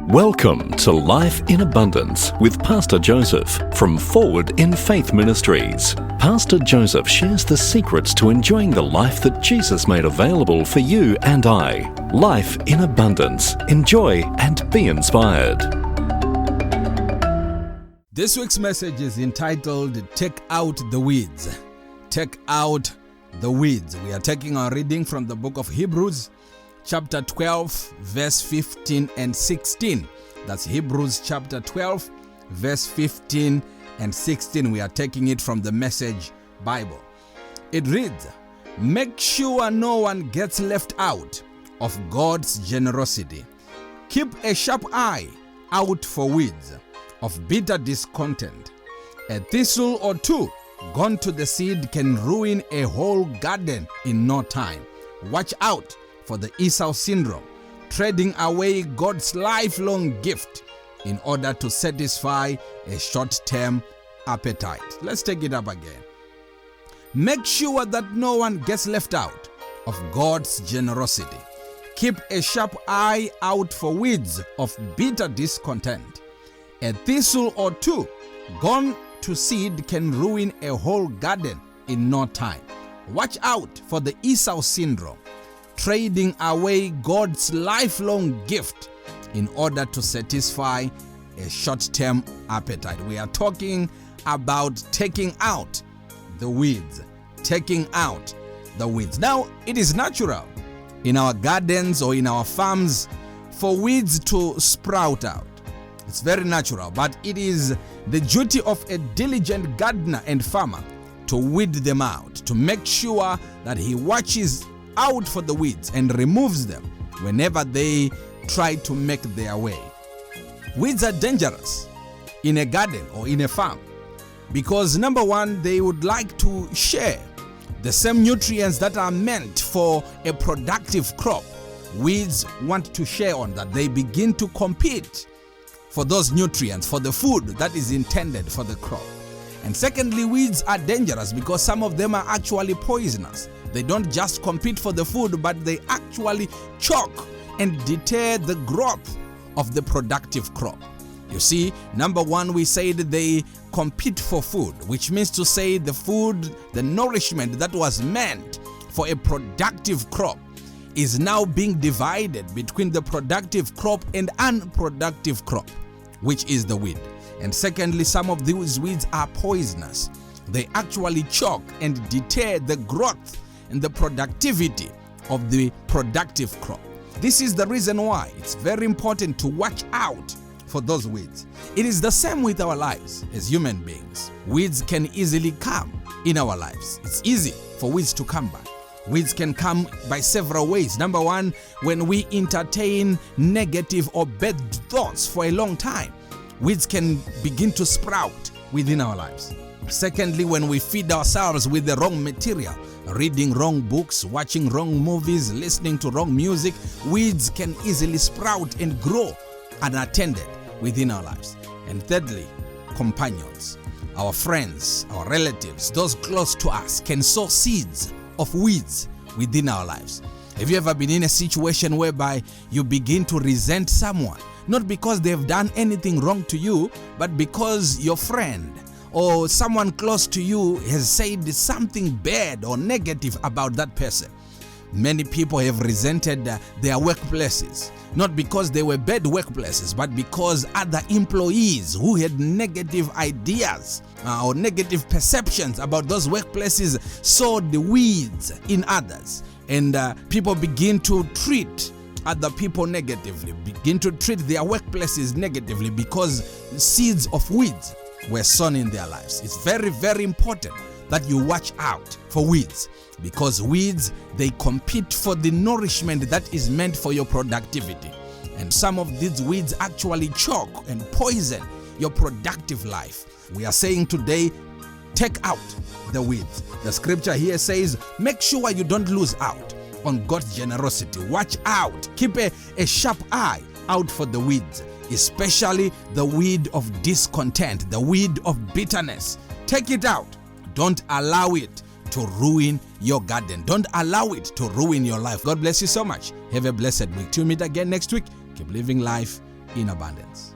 Welcome to Life in Abundance with Pastor Joseph from Forward in Faith Ministries. Pastor Joseph shares the secrets to enjoying the life that Jesus made available for you and I. Life in Abundance. Enjoy and be inspired. This week's message is entitled, Take Out the Weeds. Take out the weeds. We are taking our reading from the book of Hebrews, chapter 12, verse 15 and 16. That's Hebrews chapter 12, verse 15 and 16. We are taking it from the Message Bible. It reads, make sure no one gets left out of God's generosity. Keep a sharp eye out for weeds of bitter discontent. A thistle or two gone to the seed can ruin a whole garden in no time. Watch out for the Esau syndrome, trading away God's lifelong gift in order to satisfy a short-term appetite. Let's take it up again. Make sure that no one gets left out of God's generosity. Keep a sharp eye out for weeds of bitter discontent. A thistle or two gone to seed can ruin a whole garden in no time. Watch out for the Esau syndrome, trading away God's lifelong gift in order to satisfy a short-term appetite. We are talking about taking out the weeds. Taking out the weeds. Now, it is natural in our gardens or in our farms for weeds to sprout out. It's very natural, but it is the duty of a diligent gardener and farmer to weed them out, to make sure that he watches out for the weeds and removes them whenever they try to make their way. Weeds are dangerous in a garden or in a farm because, number one, they would like to share the same nutrients that are meant for a productive crop. Weeds want to share on that. They begin to compete for those nutrients, for the food that is intended for the crop. And secondly, weeds are dangerous because some of them are actually poisonous. They don't just compete for the food, but they actually choke and deter the growth of the productive crop. You see, number one, we said they compete for food, which means to say the food, the nourishment that was meant for a productive crop is now being divided between the productive crop and unproductive crop, which is the weed. And secondly, some of these weeds are poisonous. They actually choke and deter the growth and the productivity of the productive crop. This is the reason why it's very important to watch out for those weeds. It is the same with our lives as human beings. Weeds can easily come in our lives. It's easy for weeds to come back. Weeds can come by several ways. Number one, when we entertain negative or bad thoughts for a long time, weeds can begin to sprout within our lives. Secondly, when we feed ourselves with the wrong material, reading wrong books, watching wrong movies, listening to wrong music, weeds can easily sprout and grow unattended within our lives. And thirdly, companions, our friends, our relatives, those close to us can sow seeds of weeds within our lives. Have you ever been in a situation whereby you begin to resent someone, not because they've done anything wrong to you, but because your friend or someone close to you has said something bad or negative about that person? Many people have resented their workplaces, not because they were bad workplaces, but because other employees who had negative ideas or negative perceptions about those workplaces sowed the weeds in others. And people begin to treat other people negatively, begin to treat their workplaces negatively because seeds of weeds were sown in their lives. It's very, very important that you watch out for weeds because weeds, they compete for the nourishment that is meant for your productivity. And some of these weeds actually choke and poison your productive life. We are saying today, take out the weeds. The scripture here says, make sure you don't lose out on God's generosity. Watch out. Keep a sharp eye out for the weeds, especially the weed of discontent, the weed of bitterness. Take it out. Don't allow it to ruin your garden. Don't allow it to ruin your life. God bless you so much. Have a blessed week. Till we meet again next week. Keep living life in abundance.